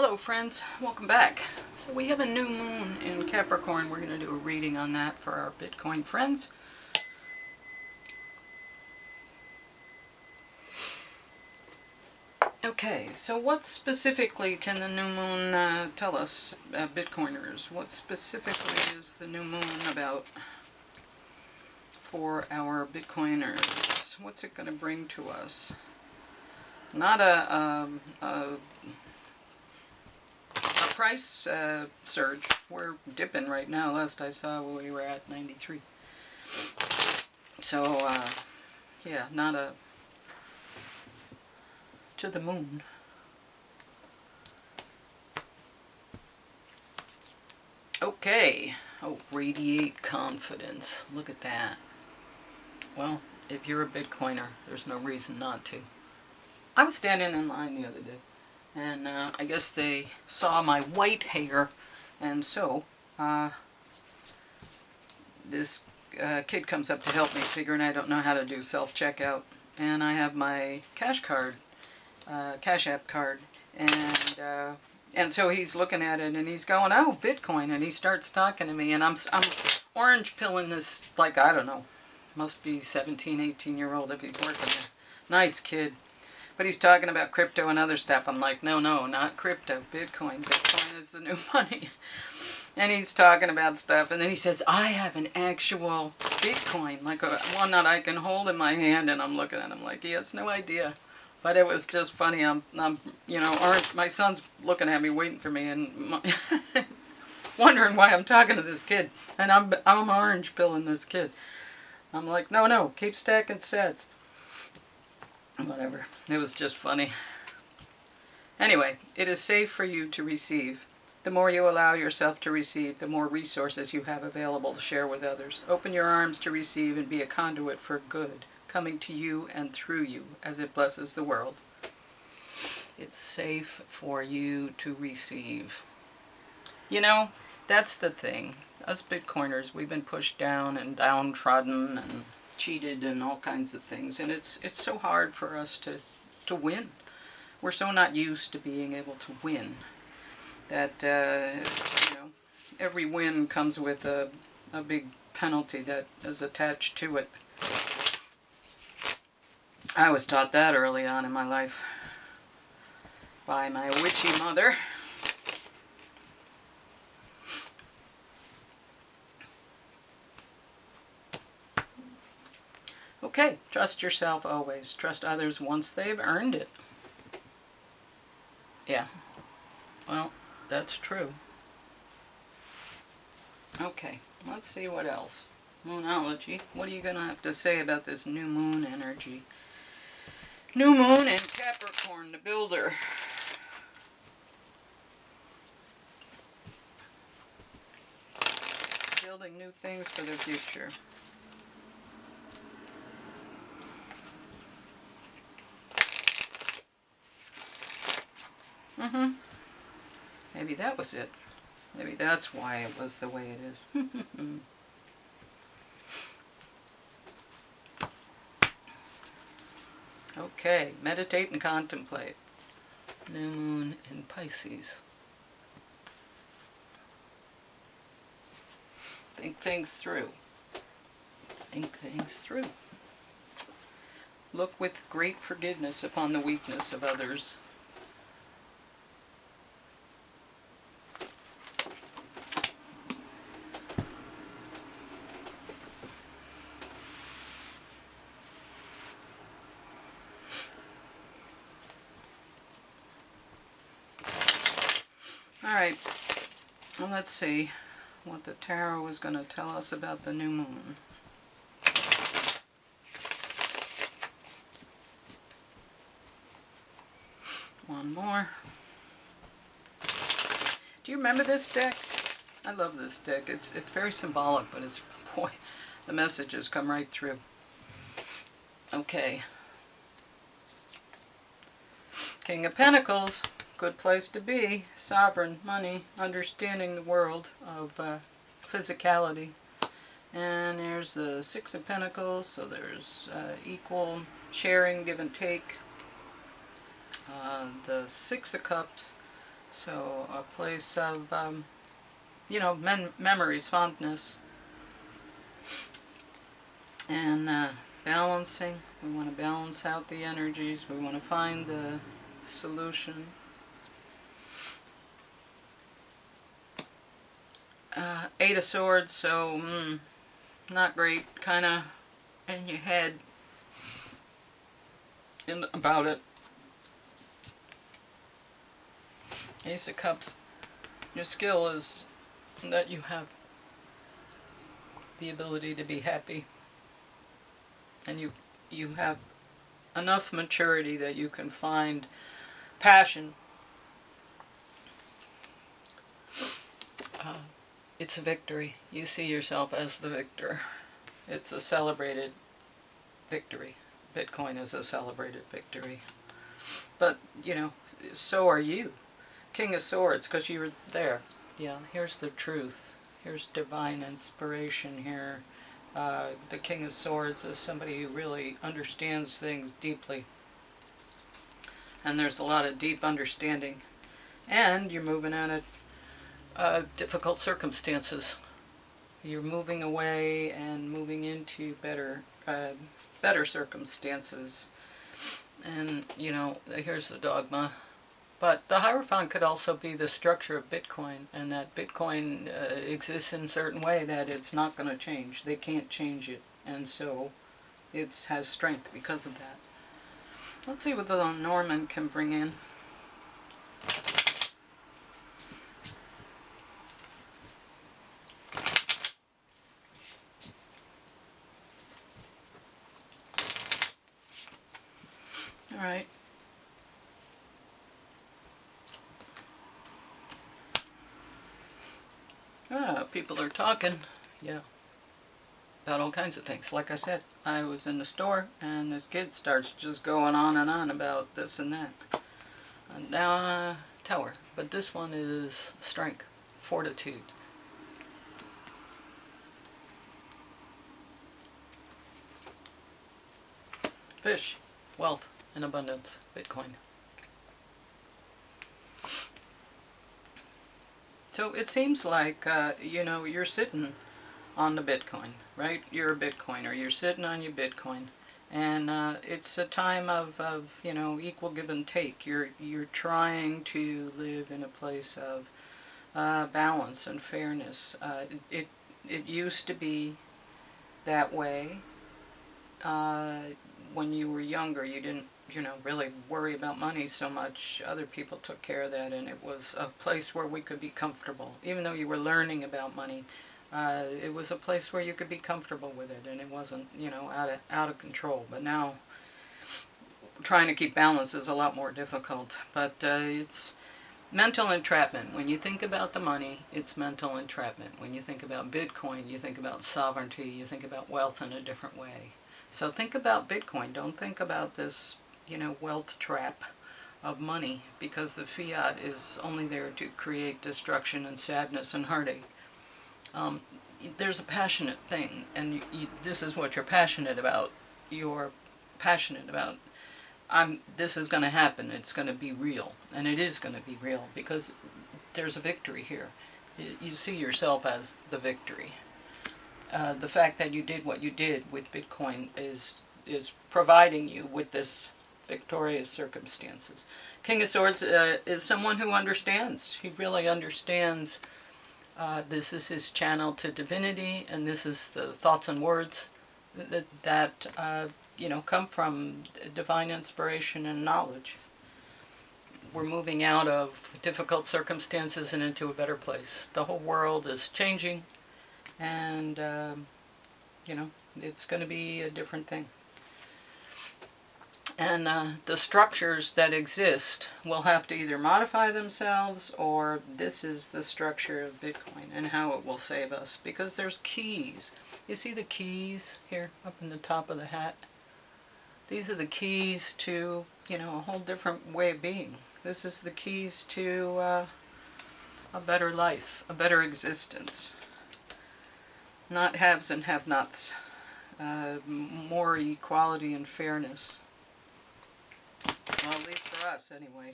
Hello friends, welcome back. So we have a new moon in Capricorn. We're going to do a reading on that for our Bitcoin friends. Okay, so what specifically can the new moon tell us, Bitcoiners? What specifically is the new moon about for our Bitcoiners? What's it going to bring to us? Not a price surge. We're dipping right now. Last I saw, we were at 93. So, yeah, not a to the moon. Okay. Oh, radiate confidence. Look at that. Well, if you're a Bitcoiner, there's no reason not to. I was standing in line the other day, and I guess they saw my white hair, and so this kid comes up to help me, figuring I don't know how to do self-checkout, and I have my Cash App card, and so he's looking at it and he's going, "Oh, Bitcoin," and he starts talking to me, and I'm orange pilling this, like, I don't know, must be 17, 18-year-old if he's working there. Nice kid. But he's talking about crypto and other stuff. I'm like, no, not crypto, Bitcoin. Bitcoin is the new money. And he's talking about stuff, and then he says, I have an actual Bitcoin, like one that I can hold in my hand, and I'm looking at him like, he has no idea. But it was just funny. I'm orange. My son's looking at me, waiting for me, and wondering why I'm talking to this kid, and I'm orange pilling this kid. I'm like, no, keep stacking sets. Whatever. It was just funny. Anyway, it is safe for you to receive. The more you allow yourself to receive, the more resources you have available to share with others. Open your arms to receive and be a conduit for good, coming to you and through you as it blesses the world. It's safe for you to receive. You know, that's the thing. Us Bitcoiners, we've been pushed down and downtrodden and cheated and all kinds of things, and it's so hard for us to win. We're so not used to being able to win that every win comes with a big penalty that is attached to it. I was taught that early on in my life by my witchy mother. Okay, trust yourself always. Trust others once they've earned it. Yeah, well, that's true. Okay, let's see what else. Moonology. What are you going to have to say about this new moon energy? New moon in Capricorn, the builder. Building new things for the future. Maybe that was it. Maybe that's why it was the way it is. Okay, meditate and contemplate. New moon in Pisces. Think things through. Think things through. Look with great forgiveness upon the weakness of others. Alright, well, let's see what the tarot is going to tell us about the new moon. One more. Do you remember this deck? I love this deck. It's very symbolic, but it's, boy, the messages come right through. Okay. King of Pentacles. Good place to be. Sovereign, money, understanding the world of physicality. And there's the Six of Pentacles, so there's equal sharing, give and take. The Six of Cups, So a place of, you know, memories, fondness, and balancing. We want to balance out the energies. We want to find the solution. Eight of Swords, so not great. Kind of in your head about it. Ace of Cups. Your skill is that you have the ability to be happy, and you have enough maturity that you can find passion. It's a victory. You see yourself as the victor. It's a celebrated victory. Bitcoin is a celebrated victory. But, you know, so are you. King of Swords, because you were there. Yeah, here's the truth. Here's divine inspiration here. The King of Swords is somebody who really understands things deeply. And there's a lot of deep understanding. And you're moving out of difficult circumstances. You're moving away and moving into better circumstances. And, you know, here's the dogma. But the Hierophant could also be the structure of Bitcoin, and that Bitcoin exists in a certain way that it's not going to change. They can't change it, and so it has strength because of that. Let's see what the Norman can bring in. All right. People are talking, yeah, about all kinds of things. Like I said, I was in the store, and this kid starts just going on and on about this and that. And now, Tower. But this one is strength, fortitude. Fish, wealth, and abundance, Bitcoin. So it seems like, you know, you're sitting on the Bitcoin, right? You're a Bitcoiner. You're sitting on your Bitcoin. And it's a time of, you know, equal give and take. You're trying to live in a place of balance and fairness. It used to be that way. When you were younger, you didn't, you know, really worry about money so much. Other people took care of that, and it was a place where we could be comfortable. Even though you were learning about money, it was a place where you could be comfortable with it, and it wasn't, you know, out of control. But now, trying to keep balance is a lot more difficult. But it's mental entrapment. When you think about the money, it's mental entrapment. When you think about Bitcoin, you think about sovereignty, you think about wealth in a different way. So think about Bitcoin. Don't think about this, you know, wealth trap of money, because the fiat is only there to create destruction and sadness and heartache. There's a passionate thing, and this is what you're passionate about. You're passionate about, this is going to happen, it's going to be real, and it is going to be real, because there's a victory here. You see yourself as the victory. The fact that you did what you did with Bitcoin is providing you with this victorious circumstances. King of Swords is someone who understands. He really understands. This is his channel to divinity, and this is the thoughts and words that you know, come from divine inspiration and knowledge. We're moving out of difficult circumstances and into a better place. The whole world is changing, and you know, it's going to be a different thing. And the structures that exist will have to either modify themselves, or this is the structure of Bitcoin and how it will save us. Because there's keys. You see the keys here up in the top of the hat? These are the keys to, you know, a whole different way of being. This is the keys to a better life, a better existence. Not haves and have-nots. More equality and fairness. Well, at least for us, anyway.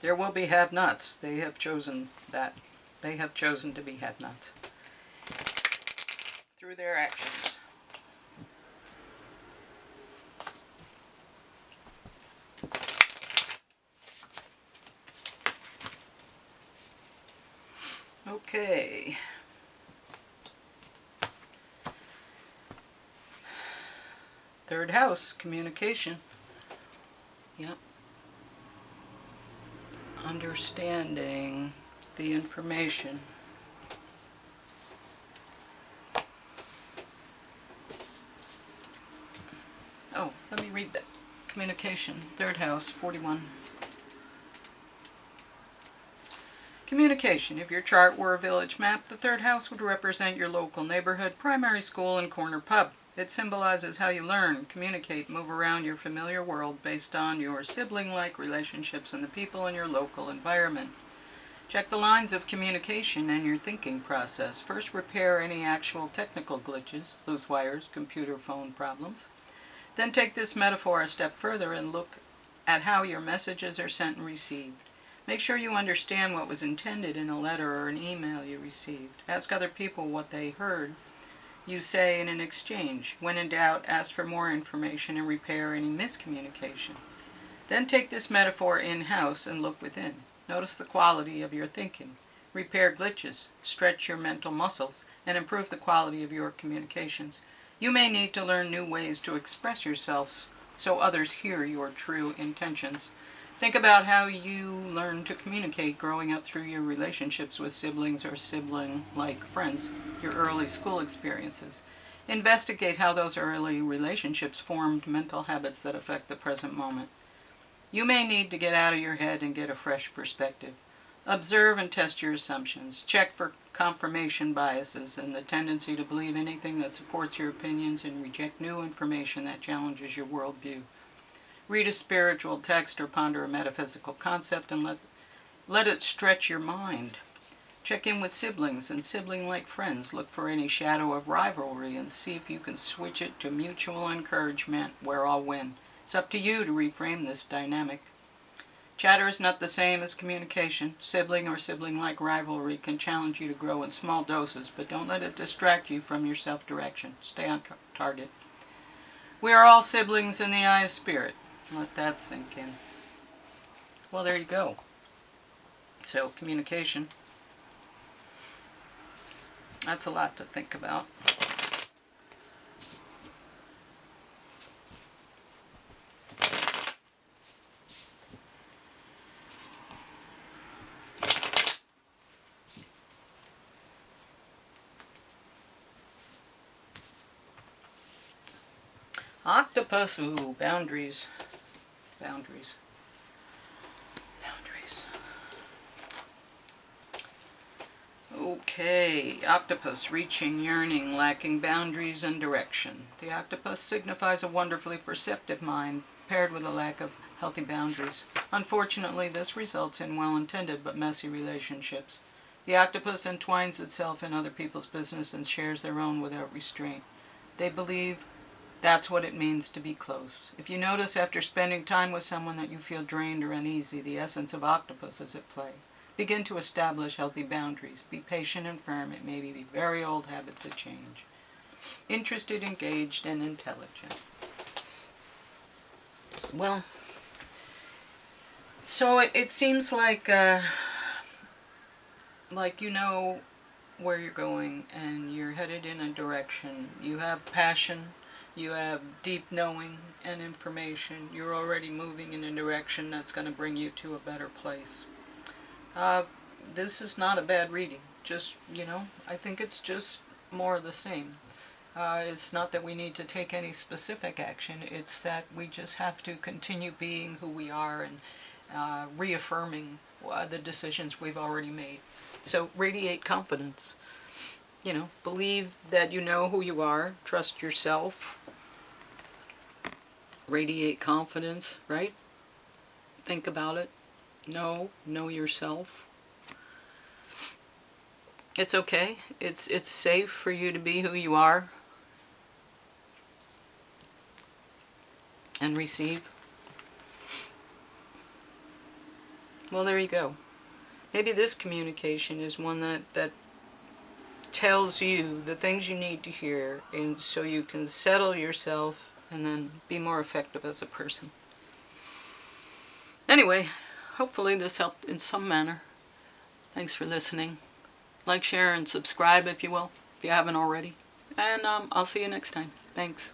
There will be have-nots. They have chosen that. They have chosen to be have-nots through their actions. Okay. Third house, communication. Yep. Understanding the information. Oh, let me read that. Communication, third house, 41. Communication. If your chart were a village map, the third house would represent your local neighborhood, primary school, and corner pub. It symbolizes how you learn, communicate, move around your familiar world based on your sibling-like relationships and the people in your local environment. Check the lines of communication and your thinking process. First, repair any actual technical glitches, loose wires, computer phone problems. Then take this metaphor a step further and look at how your messages are sent and received. Make sure you understand what was intended in a letter or an email you received. Ask other people what they heard you say in an exchange. When in doubt, ask for more information and repair any miscommunication. Then take this metaphor in-house and look within. Notice the quality of your thinking. Repair glitches, stretch your mental muscles, and improve the quality of your communications. You may need to learn new ways to express yourselves so others hear your true intentions. Think about how you learned to communicate growing up through your relationships with siblings or sibling-like friends, your early school experiences. Investigate how those early relationships formed mental habits that affect the present moment. You may need to get out of your head and get a fresh perspective. Observe and test your assumptions. Check for confirmation biases and the tendency to believe anything that supports your opinions and reject new information that challenges your worldview. Read a spiritual text or ponder a metaphysical concept and let it stretch your mind. Check in with siblings and sibling-like friends. Look for any shadow of rivalry and see if you can switch it to mutual encouragement where all win. It's up to you to reframe this dynamic. Chatter is not the same as communication. Sibling or sibling-like rivalry can challenge you to grow in small doses, but don't let it distract you from your self-direction. Stay on target. We are all siblings in the eye of spirit. Let that sink in. Well, there you go. So, communication. That's a lot to think about. Octopus, ooh, boundaries. Boundaries. Boundaries. Okay, octopus, reaching, yearning, lacking boundaries and direction. The octopus signifies a wonderfully perceptive mind paired with a lack of healthy boundaries. Unfortunately, this results in well-intended but messy relationships. The octopus entwines itself in other people's business and shares their own without restraint. They believe that's what it means to be close. If you notice after spending time with someone that you feel drained or uneasy, the essence of octopus is at play. Begin to establish healthy boundaries. Be patient and firm. It may be a very old habit to change. Interested, engaged, and intelligent. Well, so it seems like you know where you're going and you're headed in a direction. You have passion. You have deep knowing and information. You're already moving in a direction that's going to bring you to a better place. This is not a bad reading. Just, I think it's just more of the same. It's not that we need to take any specific action. It's that we just have to continue being who we are and reaffirming the decisions we've already made. So radiate confidence. Believe that you know who you are. Trust yourself. Radiate confidence, right? Think about it. Know yourself. It's okay. It's safe for you to be who you are. And receive. Well, there you go. Maybe this communication is one that tells you the things you need to hear, and so you can settle yourself and then be more effective as a person. Anyway, hopefully this helped in some manner. Thanks for listening. Like, share, and subscribe if you will, if you haven't already. And I'll see you next time. Thanks.